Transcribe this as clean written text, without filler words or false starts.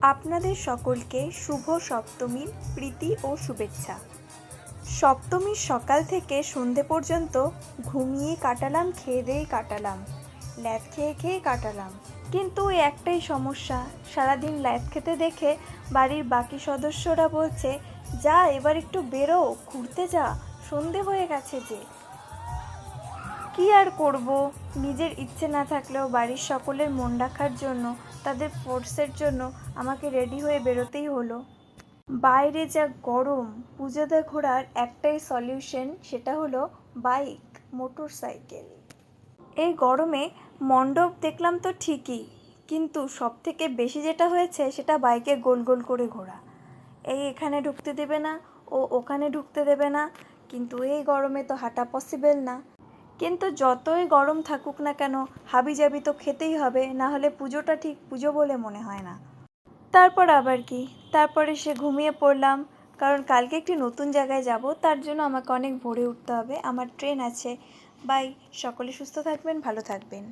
আপনাদের সকলকে শুভ সপ্তমীর প্রীতি ও শুভেচ্ছা। সপ্তমীর সকাল থেকে সন্ধে পর্যন্ত ঘুমিয়ে কাটালাম, খেয়ে দেয়ে কাটালাম, ল্যাদ খেয়ে খেয়ে কাটালাম। কিন্তু ওই একটাই সমস্যা, সারাদিন ল্যাদ খেতে দেখে বাড়ির বাকি সদস্যরা বলছে, যা এবার একটু বেরো, ঘুরতে যা, সন্ধে হয়ে গেছে যে। কি আর করব, নিজের ইচ্ছে না থাকলেও বাড়ির সকলের মন রাখার জন্য, তাদের ফোর্সের জন্য আমাকে রেডি হয়ে বেরোতেই হলো। বাইরে যা গরম, পুজোতে ঘোরার একটাই সলিউশন, সেটা হলো বাইক, মোটর সাইকেল। এই গরমে মণ্ডপ দেখলাম তো ঠিকই, কিন্তু সব থেকে বেশি যেটা হয়েছে সেটা বাইকে গোল গোল করে ঘোরা। এই এখানে ঢুকতে দেবে না, ও ওখানে ঢুকতে দেবে না, কিন্তু এই গরমে তো হাঁটা পসিবল না। কিন্তু যতই গরম থাকুক না কেন, হাবিজাবি তো খেতেই হবে, না হলে পুজোটা ঠিক পুজো বলে মনে হয় না। তারপর আবার কি, তারপরে সে ঘুমিয়ে পড়লাম, কারণ কালকে একটি নতুন জায়গায় যাব, তার জন্য আমাকে অনেক ভোরে উঠতে হবে, আমার ট্রেন আছে। বাই, সকলে সুস্থ থাকবেন, ভালো থাকবেন।